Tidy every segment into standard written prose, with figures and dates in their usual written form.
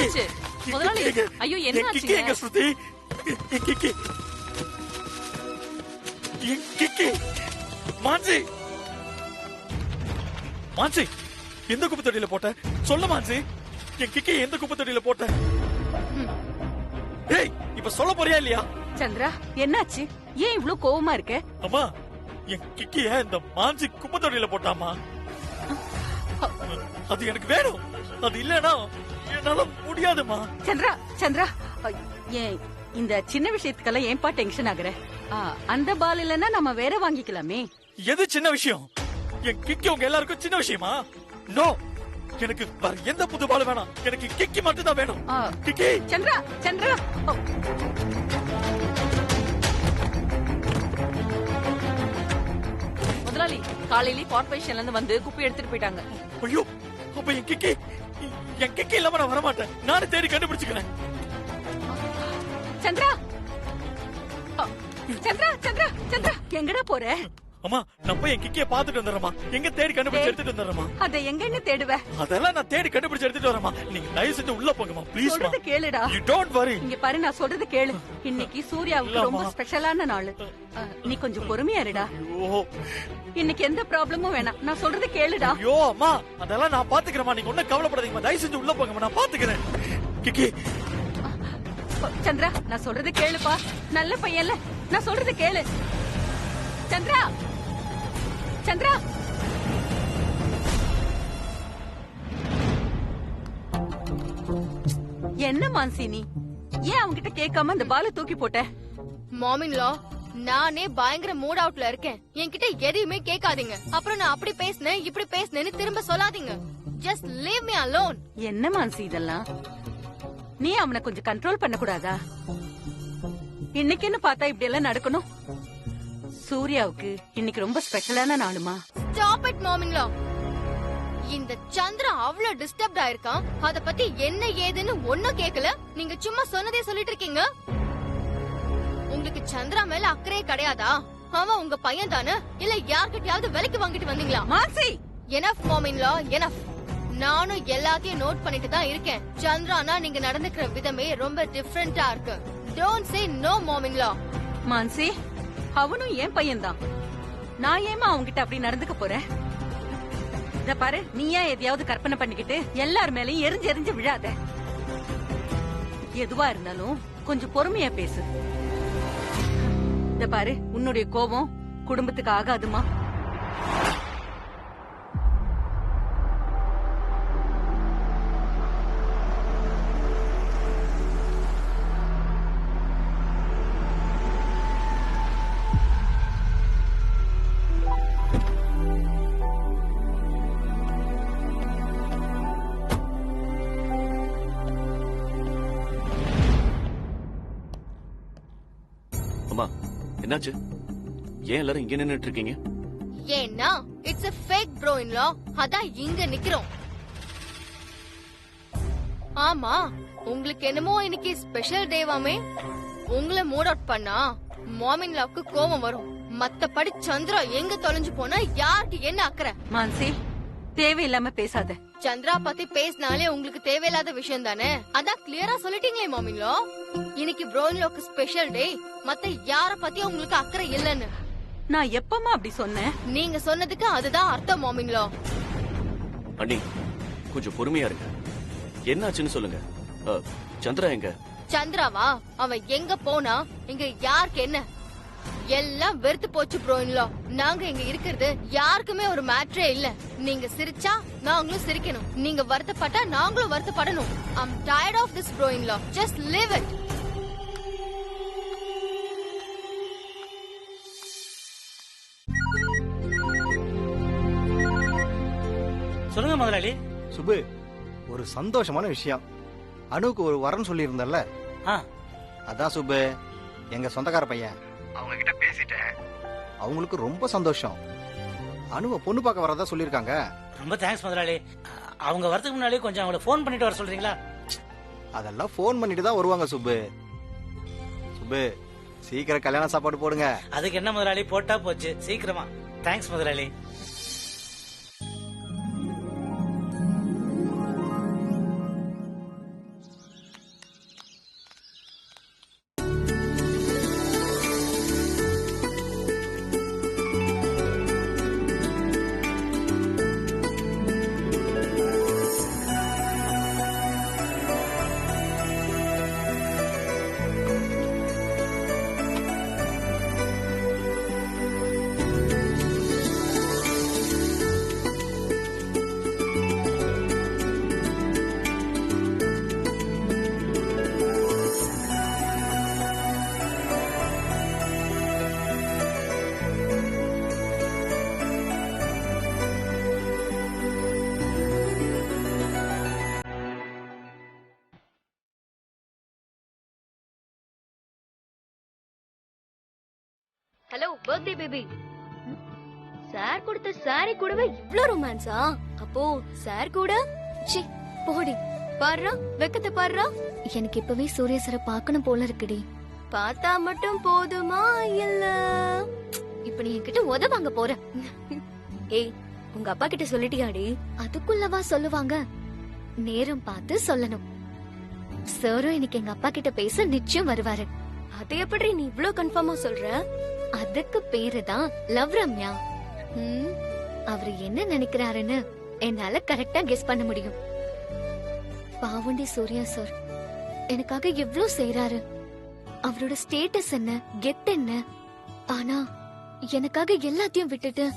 என்னாச்சு முதலாளி? ஐயோ என்னாச்சு? எங்க ஸ்ருதி? கிக்கி கிக்கி மான்சி மான்சி எந்த குப்பை தொட்டியில போட்ட? சொல்ல மான்சி, என் கிக்கி எந்த குப்பை தொட்டியில போட்ட? ஏய் இப்ப சொல்ல போறியா இல்லையா? சந்திரா என்னாச்சு? ஏன் இவ்ளோ கோவமா இருக்க? அம்மா என் கிக்கிய இந்த மான்சி குப்பை தொட்டியில போட்டாமா. அது எனக்கு வேணும். அது இல்லனா என்னால முடியாதுமா. சந்திரா சந்திரா ஏன் இந்த சின்ன விஷயத்துக்கெல்லாம் ஏன்பா டென்ஷன் ஆகுற? அந்த பால் இல்லன்னா நம்ம வேற வாங்கிக்கலாமே. எது சின்ன விஷயம்? என் கிக்கி உங்க எல்லாருக்கும் சின்ன விஷயமா? நோ, எனக்கு வேற எந்த புது பால் வேணாம். எனக்கு கிக்கி மட்டும் தான் வேணும். கிக்கி. சந்திரா சந்திரா முதலாளி காலையில கார்பரேஷன்ல இருந்து வந்து குப்பை எடுத்துட்டு போயிட்டாங்க. ஐயோ அப்ப என் கிக்கி இல்லாம நான் வரமாட்டேன். நானே தேடி கண்டுபிடிச்சுக்கிறேன். சந்திரா சந்திரா சந்திரா சந்திரா எங்கடா போற? அம்மா நான் போய் என் கிக்கிய பாத்துட்டு வந்துடுறேமா. எங்க தேடி கண்டுபிடிச்சு எடுத்துட்டு வந்துடுறேமா. அத எங்கன்னு தேடுவ? அதெல்லாம் நான் தேடி கண்டுபிடிச்சு எடுத்துட்டு வரேமா. நீங்க தயவு செஞ்சு உள்ள போங்கம்மா ப்ளீஸ். சொல்றது கேளுடா. You don't worry. இங்க பாரு நான் சொல்றது கேளு. இன்னைக்கு சூர்யாவுக்கு ரொம்ப ஸ்பெஷலான நாள். நீ கொஞ்சம் பொறுமையா இருடா. ஐயோ இன்னைக்கு எந்த ப்ராப்ளமும் வேணாம். நான் சொல்றது கேளுடா. ஐயோ அம்மா அதெல்லாம் நான் பாத்துக்கிறேமா. நீங்க ஒண்ணும் கவலைப்படாதீங்கம்மா. தயவு செஞ்சு உள்ள போங்கம்மா. நான் பாத்துக்கிறேன். கிக்கி. சந்திரா நான் சொல்றது கேளுப்பா. நல்ல பையன்ல நான் சொல்றது கேளு. சந்திரா சந்திரா என்ன மான்சி நீ ஏன் அவங்கிட்ட கேட்காம அந்த பால தூக்கி போட்ட? மாமின்லா நானே பயங்கர மூட் அவுட்ல இருக்கேன். என்கிட்ட எதையுமே கேட்காதீங்க. அப்புறம் நான் அப்படி பேசினேன் இப்படி பேசினேன்னு திரும்ப சொல்லாதீங்க. Just leave me alone. என்ன மான்சி இதெல்லாம்? நீ அவனை கொஞ்சம் கண்ட்ரோல் பண்ண கூடாதா? இன்னைக்குன்னு பார்த்தா இப்படி எல்லாம் நடக்கணும்? சூர்யாவுக்கு இன்னைக்கு ரொம்ப ஸ்பெஷலான நாளுமா. Stop it மாமின்லா. இந்த சந்திரா அவ்வளவு டிஸ்டர்ப்ட் ஆயிருக்கான். அத பத்தி என்ன ஏதுன்னு ஒண்ணும் கேக்கல. நீங்க சும்மா சொன்னதே சொல்லிட்டு இருக்கீங்க. உங்களுக்கு சந்திரா மேல அக்கறையே கிடையாதா? அவன் உங்க பையன் தானே? இல்ல யார்கிட்டயாவது விலைக்கு வாங்கிட்டு வந்தீங்களா? Mansi enough mom in law enough. நானும் எல்லாத்தையும் நோட் பண்ணிட்டு தான் இருக்கேன். சந்திரானா நீங்க நடந்துக்கிற விதமே ரொம்ப டிஃபரெண்டா இருக்கு. Don't say no mom in law. Mansi அவனும் என் பையன்தான். நான் ஏமா அவன்கிட்ட அப்படி நடந்துக்க போறேன்? இத பாரு, நீயா எதையாவது கற்பனை பண்ணிக்கிட்டு எல்லார் மேலயும் எரிஞ்சு எரிஞ்சு விழாத. எதுவா இருந்தாலும் கொஞ்சம் பொறுமையா பேசு. இத பாரு, உன்னுடைய கோபம் குடும்பத்துக்கு ஆகாதுமா. அம்மா என்னாச்சு? ஏன் எல்லாரும் இங்க நின்னுட்டு இருக்கீங்க? ஏன்னா it's a fake bro in law. அதான் இங்க நிக்கிறோம். ஆமா உங்களுக்கு என்னமோ இன்னைக்கு ஸ்பெஷல் டேவாமே. உங்களை மூட் அவுட் பண்ணா மாமின் லாவுக்கு கோவம் வரும். மத்தபடி சந்திரா எங்க தொலைஞ்சு போனா யாருக்கு என்ன அக்கறை? மான்சி தேவையில்லாம பேசாத. சந்திரா பத்தி பேசினாலே உங்களுக்கு தேவையில்லாத விஷயம் தானே. அதான் கிளியரா சொல்லிட்டீங்களே மாமின்லோ. இன்னைக்கு ப்ரோயின்லோக்கு ஸ்பெஷல் டே. மத்த யார பத்தி உங்களுக்கு அக்கறை இல்லன்னு நான் எப்பமா அப்படி சொன்னேன்? நீங்க சொன்னதுக்கு அதுதான் அர்த்தம் மாமின்லோ. அண்ணி கொஞ்சம் பொறுமையா இருங்க. என்னாச்சுன்னு சொல்லுங்க. சந்திரா எங்க? சந்திராவா? அவன் எங்க போனா இங்க யாருக்கு என்ன? எல்லாம் வெறுத்து போச்சு ப்ரோயின்லோ. நாங்க இங்க இருக்கிறது யாருக்குமே ஒரு மேட்ரே இல்ல. நீங்க சிரிச்சா நாங்களும் சிரிக்கணும். நீங்க வருத்தப்பட்டா நாங்களும் வருத்தப்படணும். I'm tired of this ப்ரோயின்லோ. Just live it. சொல்லுங்க முதலாளி. சுபு, ஒரு சந்தோஷமான விஷயம். அனுக்கு ஒரு வரன் சொல்லி இருந்தல்ல, அதான் சுபு எங்க சொந்தக்கார பையன். அவங்க கிட்ட பேசிட்டேன். அவங்களுக்கு ரொம்ப சந்தோஷம். அனுவ பொண்ணு பார்க்க வரதா சொல்லிருக்காங்க. ரொம்ப தேங்க்ஸ் முதலாளி. அவங்க வரதுக்கு முன்னாலே கொஞ்சம் அவங்கள போன் பண்ணிட்டு வர சொல்றீங்களா? அதெல்லாம் போன் பண்ணிட்டு தான் வருவாங்க சுபு. சுபு சீக்கிரம் கல்யாண சாப்பாடு போடுங்க. அதுக்கு என்ன முதலாளி, போட்டா போச்சு. சீக்கிரமா. தேங்க்ஸ் முதலாளி. Hello birthday baby. சார் கொடுத்த சாரி கூடவே இவ்ளோ ரொமான்ஸா? அப்போ சார் கூட சி போடி. பாருடா வெக்கத்தை பாருடா. எனக்கு இப்பவே சூர்யா சார பார்க்கணும் போல இருக்குடி. பார்த்தா மட்டும் போதுமா இல்ல இப்ப நீ என்கிட்ட உதவாங்க போற? ஏய் உங்க அப்பா கிட்ட சொல்லிட்டியாடி? அதுக்குள்ளவா சொல்லுவாங்க? நேரம் பார்த்து சொல்லணும். சாரும் இன்னைக்கு எங்க அப்பா கிட்ட பேச நிச்சயம் வருவாரு. அது எப்படி நீ இவ்ளோ கன்ஃபார்மா சொல்ற? அதுக்கு பேரு தான் லவ் ரம்யா. அவரு என்ன நினைக்கிறாருன்னு என்னால கரெக்டா கெஸ் பண்ண முடியும். பாவண்டி சூர்யா சார் எனக்காக எவ்ளோ செய்யறாரு. அவரோட ஸ்டேட்டஸ் என்ன, கெத் என்ன, ஆனா எனக்காக எல்லாத்தையும் விட்டுட்டு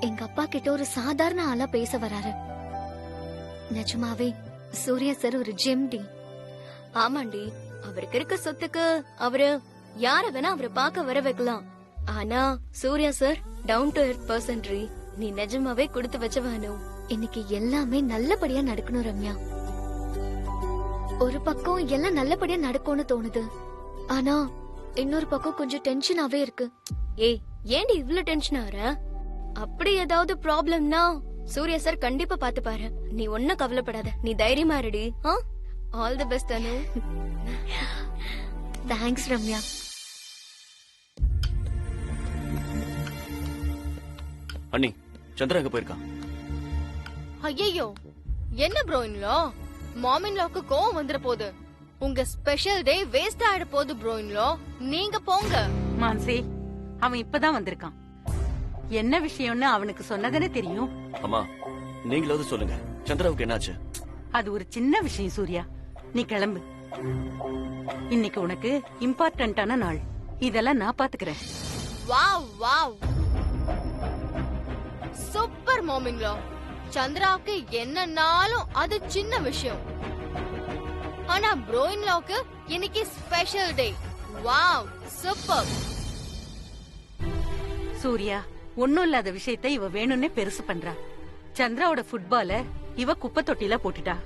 எங்க அப்பா கிட்ட ஒரு சாதாரண ஆளா பேச வராரு. நிஜமாவே சூர்யா சார் ஒரு ஜெம்டி. ஆமாண்டி, அவருக்கு இருக்க சொத்துக்கு அவரு யார வேணா அவரை பார்க்க வர வைக்கலாம். ஆனா Surya sir down to earth பர்சன்ட்ரி. நீ நிஜமாவே கொடுத்து வச்சவானோ. இன்னைக்கு எல்லாமே நல்லபடியா நடக்கணும் ரம்யா. ஒரு பக்கம் எல்லாம் நல்லபடியா நடக்கும்னு தோணுது, ஆனா இன்னொரு பக்கம் கொஞ்சம் டென்ஷனாவே இருக்கு. ஏய் ஏண்டி இவ்ளோ டென்ஷன் ஆற? அப்படி ஏதாவது ப்ராப்ளம்னா சூர்யா சார் கண்டிப்பா பாத்து பாரு. நீ ஒன்னும் கவலைப்படாத, நீ தைரியமா இருடி. All the best Anu. Thanks Ramya. அண்ணி சந்திரா எங்க போயிருக்கா? ஐயோ என்ன ப்ரோ இன்லோ, மாம் இன்லோக்கு கோவம் வந்துற போகுது. உங்க ஸ்பெஷல் டே வேஸ்ட் ஆயிட போகுது ப்ரோ இன்லோ. நீங்க போங்க. மான்சி அவன் இப்பதான் வந்திருக்கான். என்ன விஷயம்னு அவனுக்கு சொன்னதானே தெரியும். அம்மா நீங்களாவது சொல்லுங்க, சந்திராவுக்கு என்னாச்சு? அது ஒரு சின்ன விஷயம் சூர்யா, நீ கிளம்பு. இன்னைக்கு உனக்கு இம்பார்ட்டன்டான நாள், இதெல்லாம் நான் பாத்துக்கிறேன். Wow wow super mom in law. சந்திராவுக்கு என்னன்னாலும் அது சின்ன விஷயம், ஆனா ப்ரோ இன்லோக்கு இன்னைக்கு special day. Wow super. Surya ஒண்ணும் இல்லாத விஷயத்தை இவ வேணும்னே பெருசு பண்றா. சந்திராவோட ஃபுட்பால இவ குப்பை தொட்டில போட்டுட்டா.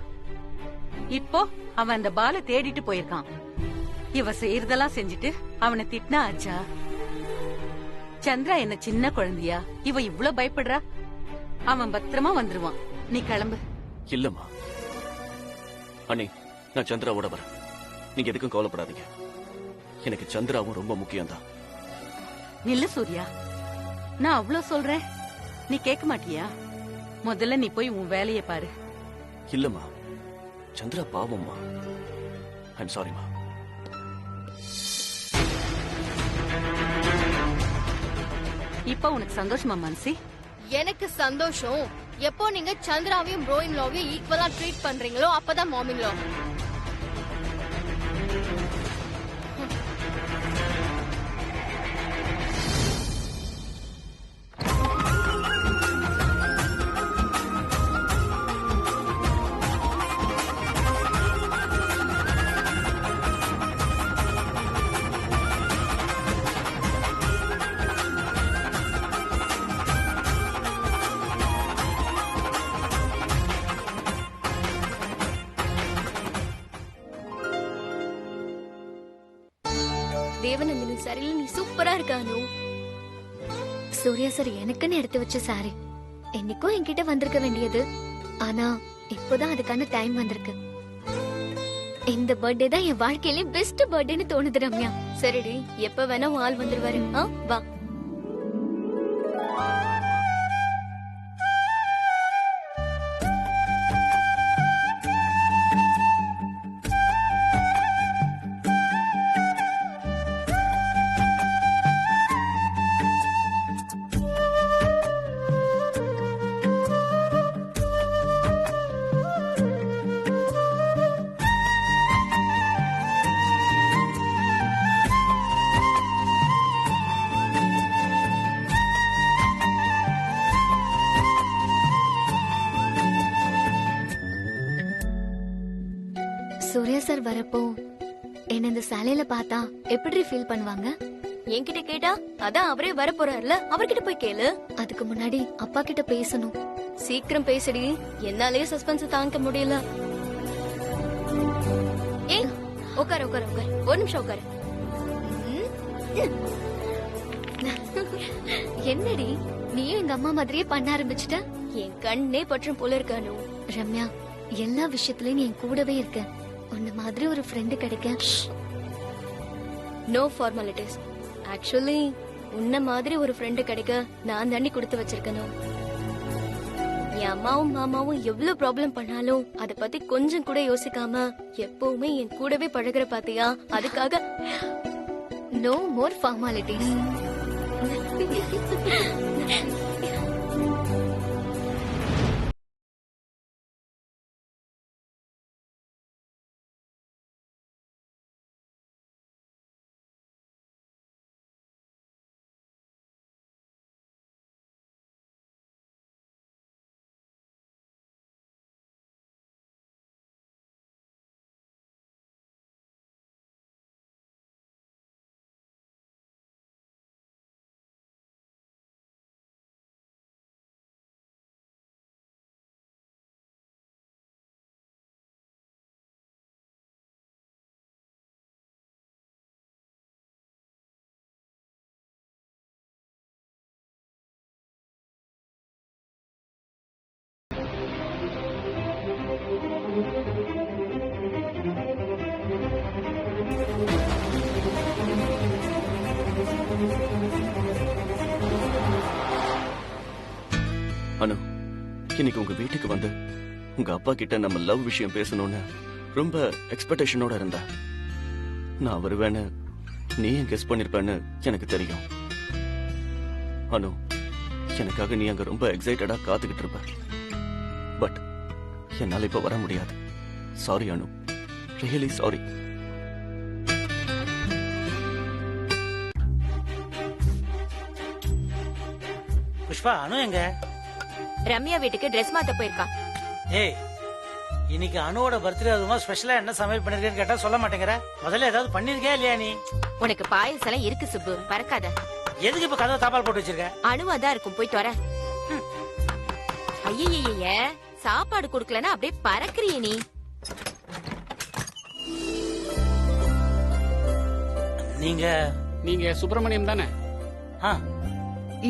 இப்போ அவன் அந்த பாலை தேடிட்டு போயிருக்கான். இவ செய்யறதெல்லாம் செஞ்சுட்டு அவனை திட்டினா ஆச்சா? சந்திரா என்ன சின்ன குழந்தையா? இவ இவ்ளோ பயப்படுறா. அவன் பத்திரமா வந்துருவான், நீ கிளம்பு. இல்லம்மா அண்ணி, நான் சந்திராவோட வரேன். நீங்க எதுக்கும் கவலைப்படாதீங்க. எனக்கு சந்திராவும் ரொம்ப முக்கியம் தான். நில்லு சூர்யா, நான் அவ்ளோ சொல்றேன், நீ கேட்க மாட்டியா? முதல்ல நீ போய் உன் வேலையை பாரு. இல்லம்மா, சந்திரா பாவம்மா. ஐம் சாரிம்மா. இப்ப உனக்கு சந்தோஷமா மான்சி? எனக்கு சந்தோஷம். எப்போ நீங்க சந்திராவையும் ப்ரோ இன்லோவையும் ஈக்குவலா ட்ரீட் பண்றீங்களோ அப்பதான் மாம் இன்லோ. தேவநந்தினி சரியில்லை, நீ சூப்பரா இருக்கானு. சூர்யா சார் எனக்குன்னு எடுத்து வச்ச சாரி என்னைக்கும் என்கிட்ட வந்திருக்க வேண்டியது, ஆனா இப்போதான் அதுக்கான டைம் வந்திருக்கு. இந்த பர்த்டே தான் என் வாழ்க்கையிலே பெஸ்ட் பர்த்டேன்னு தோணுது ரம்யா. சரிடி, எப்ப வேணா உன் ஆள் வந்துருவாரு. வா. சூர்யா சார் வரப்போ என்ன இந்த சாலையில பார்த்தா எப்படி ஃபீல் பண்ணுவாங்க? என்கிட்ட கேட்டா அதான் அவரே வர போறாருல, அவர்கிட்ட போய் கேளு. அதுக்கு முன்னாடி அப்பா கிட்ட பேசணும். சீக்கிரம் பேசடி, என்னாலே சஸ்பென்ஸ் தாங்க முடியல. ஏய் உட்காரு உட்காரு உட்காரு, ஒரு நிமிஷம் உட்காரு. என்னடி நீயும் எங்க அம்மா மாதிரியே பண்ண ஆரம்பிச்சிட்ட? என் கண்ணே பற்றும் போல இருக்கானு. ரம்யா, எல்லா விஷயத்துலயும் நீ என் கூடவே இருக்க. உன்ன மாதிரி ஒரு ஃப்ரெண்டு கிடைக்க நோ ஃபார்மாலிட்டிஸ். ஆக்சுவலி உன்ன மாதிரி ஒரு ஃப்ரெண்டு கிடைக்க நான் தண்ணி கொடுத்து வச்சிருக்கணும். என் அம்மாவும் மாமாவும் எவ்வளவு ப்ராப்ளம் பண்ணாலும் அத பத்தி கொஞ்சம் கூட யோசிக்காம எப்பவுமே என் கூடவே பழகுற பாத்தியா? அதுக்காக நோ மோர் ஃபார்மாலிட்டிஸ். அனு, இன்னைக்கு உங்க வீட்டுக்கு வந்து உங்க அப்பா கிட்ட நம்ம லவ் விஷயம் பேசணும்னு ரொம்ப எக்ஸ்பெக்டேஷனோட இருந்தேன். நான் வருவேன்னு நீ கெஸ் பண்ணிருப்பேன்னு எனக்கு தெரியும். அனு, எனக்காக நீ அங்க ரொம்ப எக்ஸைட்டடா காத்துக்கிட்டு இருப்ப. பட் என்னால இப்ப வர முடியாது. சாரி அனு, ரியலி சாரி. புஷ்பா, அனு எங்க? ரம்யா வீட்டுக்கு ட்ரெஸ் மாத்த போயிருக்கா. ஏய், இன்னைக்கு அனுவோட பர்த்டே, அதுமா ஸ்பெஷலா என்ன சமையல் பண்ணிருக்கேன்னு கேட்டா சொல்ல மாட்டேங்கிற. முதல்ல ஏதாவது பண்ணிருக்கியா இல்லையா நீ? உனக்கு பாயசம் எல்லாம் இருக்கு சுப்பு, பறக்காத. எதுக்கு இப்ப கதவை தாப்பால் போட்டு வச்சிருக்க? அணுவாதான் இருக்கும், போயிட்டு வர. ஐய, சாப்பாடு குடுக்கலன்னா அப்படியே பறக்குறிய நீ. நீங்க சுப்பிரமணியம் தானே?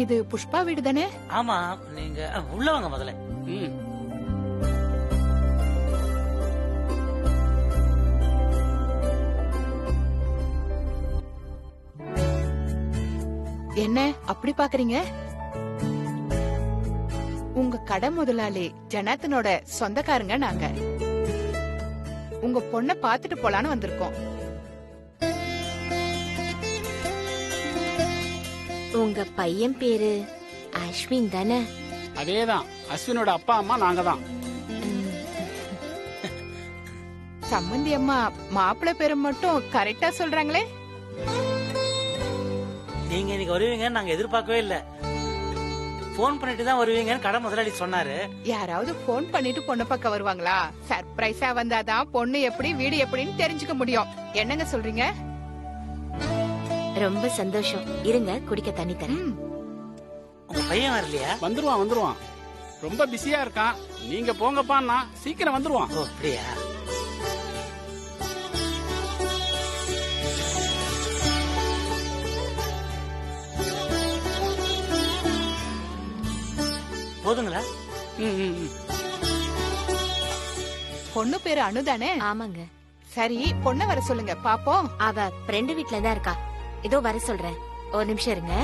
இது புஷ்பா வீடு தானே? ஆமா, நீங்க உள்ள வாங்க முதல்ல. என்ன அப்படி பாக்குறீங்க? உங்க கடை முதலாளி ஜனார்த்தனோட சொந்தக்காரங்க நாங்க. உங்க பொண்ண பாத்துட்டு போலான்னு வந்திருக்கோம். உங்க பையன் பேரு அஸ்வின் தானே? அதேதான், அஸ்வினோட அப்பா அம்மா நாங்க தான். சம்மந்தி அம்மா மாப்பிள்ளை பேரு மட்டும் கரெக்டா சொல்றாங்களே. நீங்க இன்னைக்கு வருவீங்கன்னு நாங்க எதிர்பார்க்கவே இல்ல. போன் பண்ணிட்டு தான் வருவீங்கன்னு கடை முதலாளி சொன்னாரு. யாராவது போன் பண்ணிட்டு பொண்ணு பக்கம் வருவாங்களா? சர்ப்ரைஸா வந்தாதான் பொண்ணு எப்படி வீடு எப்படின்னு தெரிஞ்சுக்க முடியும். என்னங்க சொல்றீங்க? ரொம்ப சந்தோஷம். இருங்க, குடிக்க தண்ணி தரேன். உங்க பையன் வரலையா? வந்துருவான். ரொம்ப பிஸியா இருக்கான். நீங்க போங்கப்பான்னா சீக்கிரம் வந்துருவான். ஓ, அப்படியா? போதுங்களா? பொண்ணு பேரு அனு தானே? ஆமாங்க. சரி, பொண்ண வர சொல்லுங்க பாப்போம். அவ ஃப்ரெண்டு வீட்ல தான் இருக்கா. இதோ வர சொல்றேன், ஒரு நிமிஷம் இருங்க.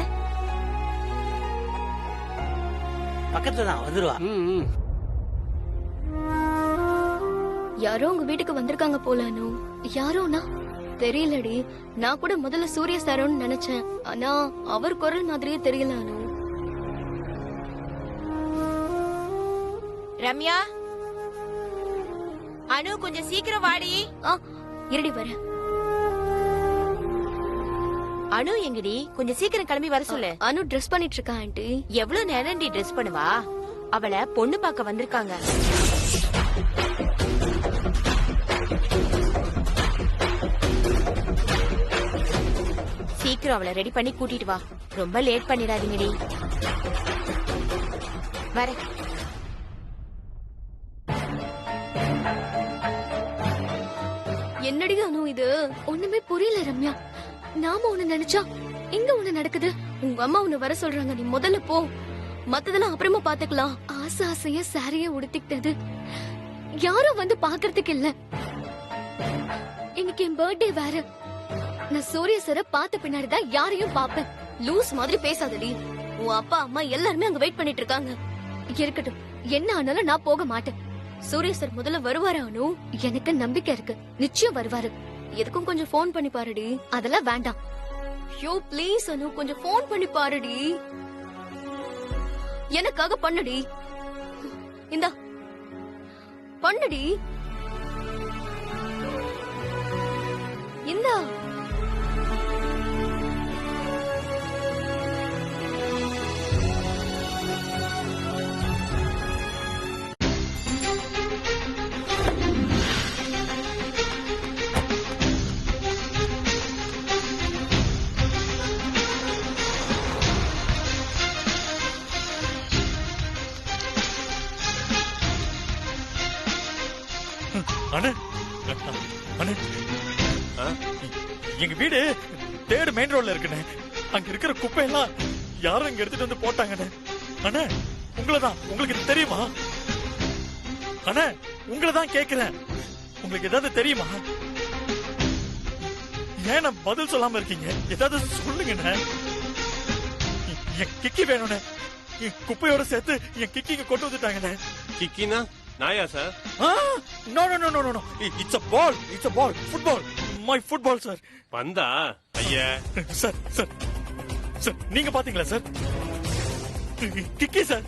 பக்கத்துல தான் வந்துருவா. யாரோ உங்க வீட்டுக்கு வந்திருக்காங்க போலானோ. யாரோனா தெரியலடி. நான் கூட முதல்ல சூரிய சாரோன்னு நினைச்சேன். ஆனா அவர் குரல் மாதிரியே தெரியலானோ. ரம்யா, அனு கொஞ்சம் சீக்கிரம் வாடி. இருடி வர. அனு எங்கடி? கொஞ்சம் சீக்கிரம் கிளம்பி வர சொல்லு. அனு ட்ரெஸ் பண்ணிட்டு இருக்கா ஆண்டி. எவ்வளவு நேரம் டி ட்ரெஸ் பண்ணுவா? அவளை பொண்ணு பார்க்க வந்திருக்காங்க. சீக்கிரம் அவளை ரெடி பண்ணி கூட்டிட்டு வா. ரொம்ப லேட் பண்ணிடாதீங்கடி. வர. என்னடி அனு இது? ஒண்ணுமே புரியல ரம்யா. நாம ஒண்ணு நினைச்சா இங்க ஒண்ணு நடக்குது. உங்க அம்மா உன்னை வர சொல்றாங்க, நீ முதல்ல போ. மத்ததெல்லாம் அப்புறமா பாத்துக்கலாம். ஆசை ஆசையா சாரிய உடுத்திக்கிட்டது யாரும் வந்து பாக்குறதுக்கு இல்ல. இன்னைக்கு என் பர்த்டே வேற. நான் சூரிய சார பார்த்த பின்னாடிதான் யாரையும் பாப்பேன். லூஸ் மாதிரி பேசாதடி. உன் அப்பா அம்மா எல்லாருமே அங்க வெயிட் பண்ணிட்டு இருக்காங்க. இருக்கட்டும், என்ன ஆனாலும் நான் போக மாட்டேன். சூரிய சார் முதல்ல வருவாரு அனு. எனக்கு நம்பிக்கை இருக்கு, நிச்சயம் வருவாரு. எதுக்கும் கொஞ்சம் போன் பண்ணி பாருடி. அதெல்லாம் வேண்டாம். யோ ப்ளீஸ் அனு, கொஞ்சம் போன் பண்ணி பாருடி. எனக்காக பண்ணுடி. இந்தா பண்ணுடி. இந்தா. அண்ணே, அண்ணே, எங்க வீடு தேர்ட் மெயின் ரோட்ல இருக்குண்ணே. அங்க இருக்கிற குப்பையெல்லாம் யாரும் இங்க எடுத்துட்டு வந்து போட்டாங்கண்ணே. அண்ணே, உங்களதான், உங்களுக்கு தெரியுமா? அண்ணே, உங்களதான் கேக்குறேன், உங்களுக்கு ஏதாவது தெரியுமா? ஏன் பதில் சொல்லாம இருக்கீங்க? ஏதாவது சொல்லுங்கண்ணே. என் கிக்கி வேணும்ண்ணே. குப்பையோட சேர்த்து என் கிக்கி இங்க கொண்டு வந்துட்டாங்கண்ணே. கிக்கினா நாயா sir? No no no no no, it's a ball, it's a ball, football, my football sir. பந்தா ஐயா? சார் சார் சார், நீங்க பாத்தீங்களா சார்? கிக்கி சார்,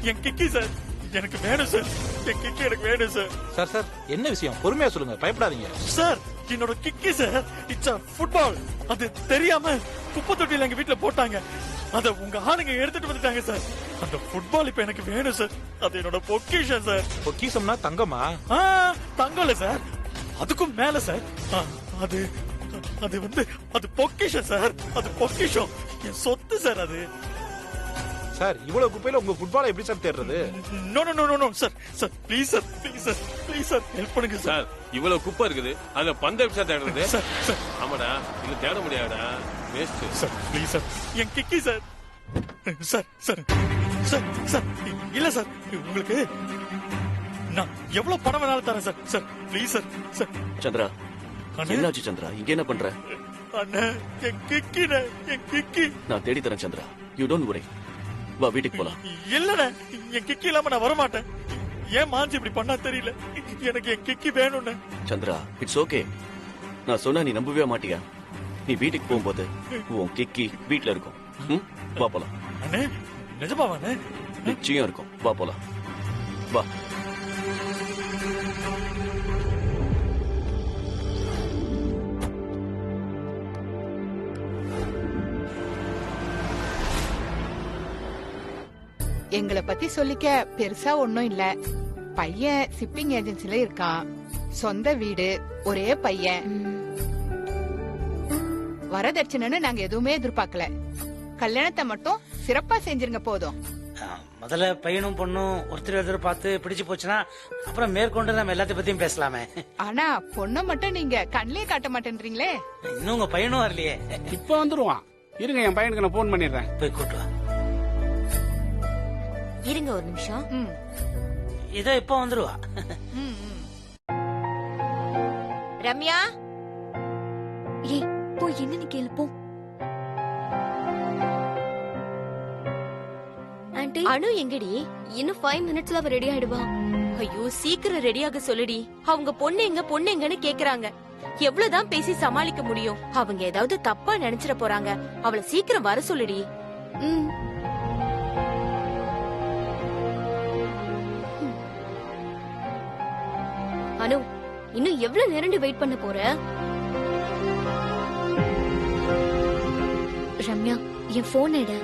என் கிக்கி சார், எனக்கு வேணும் சார், என் கிக்கி எனக்கு வேணும் சார். சார் சார், என்ன விஷயம்? பொறுமையா சொல்லுங்க, பயப்படாதீங்க. சார், என்னோட கிக்கி சார், இட்ஸ் a football. அது தெரியாம குப்பை தொட்டியில எங்க வீட்டுல போட்டாங்க. அத உங்க ஆளுங்க எடுத்துட்டு வந்துட்டாங்க சார். அந்த ஃபுட்பால் இப்ப எனக்கு வேணும் சார். அது என்னோட பொக்கிஷம் சார். பொக்கிஷம்னா தங்கமா? தங்கம் இல்ல சார், அதுக்கும் மேல சார். அது அது வந்து அது பொக்கிஷம் சார். அது பொக்கிஷம், என் சொத்து சார். அது சார், இவ்வளவு குப்பையில உங்க ஃபுட்பாலை எப்படி சார் தேடுறது? No no no no sir, sir please sir, please sir, please sir, help பண்ணுங்க சார். இவ்வளவு குப்பை இருக்குது, அந்த பந்த எப்படி சார் தேடுறது? சார் சார், ஆமாடா, இது தேட முடியாதா? Waste sir, please sir, N Kiki sir. Sir sir sir sir, இல்ல சார், உங்களுக்கு நான் எவ்வளவு பணம் வேணாலும் தரேன் sir. Sir please sir. Sir Chandra, என்னாச்சு சந்திரா? இங்க என்ன பண்ற? அண்ணா, என் கிக்கினே, என் கிக்கி. நான் தேடி தரேன் சந்திரா, யூ டோன்ட் வரி. வா, வீட்டுக்கு போலாம். இல்லண்ணே, என் கிக்கி இல்லாம நான் வரமாட்டேன். ஏன் மாஞ்சி இப்படி பண்ணா தெரியல. எனக்கு என் கிக்கி வேணும்னு. Chandra, it's okay. நான் சொன்னா நீ நம்பவே மாட்டியா? நீ வீட்டுக்கு போகும்போது உன் கிக்கி வீட்டுல இருக்கும். வா போலாம். அண்ணே, நிஜமாவாண்ணே? நிச்சயம் இருக்கும். வா போலாம். வா. எங்களை பத்தி சொல்லிக்க பெருசா ஒண்ணும் இல்ல. பையன் ஷிப்பிங் ஏஜென்சில இருக்கான். சொந்த வீடு, ஒரே பையன். வரதட்சணைன்னு நாங்க எதுவுமே எதிர்பார்க்கல. கல்யாணத்தை மட்டும் சிறப்பா செஞ்சிருங்க போதும். முதல்ல பையனும் பொண்ணும் ஒருத்தர் பார்த்து பிடிச்சு போச்சுன்னா அப்புறம் மேற்கொண்டு நம்ம எல்லாத்தையும் பத்தியும் பேசலாமே. ஆனா பொண்ணை மட்டும் நீங்க கண்ணிலே காட்ட மாட்டேன்றீங்களே. இன்னும் உங்க பையனும் வரலையே. இப்ப வந்துருவான். இருங்க, என் பையனுக்கு நான் போன் பண்ணிடுறேன். போய் கூட்டு வா. இருங்க ஒரு நிமிஷம். இதோ இப்ப வந்துருவா. ரம்யா, ஏய் போய் என்னன்னு கேளு போ. ஆண்டி, அனு எங்கடி? இன்னும் 5 மினிட்ஸ்ல அவ ரெடி ஆயிடுவா. ஐயோ, சீக்கிரம் ரெடியாக சொல்லுடி. அவங்க பொண்ணு எங்க பொண்ணு எங்கன்னு கேக்குறாங்க. எவ்வளவுதான் பேசி சமாளிக்க முடியும்? அவங்க ஏதாவது தப்பா நினைச்சிட போறாங்க. அவளை சீக்கிரம் வர சொல்லுடி. அனு, இன்னும் எவ்வளவு நேரம் வெயிட் பண்ண போற? ரம்யா, என் போன் எடு.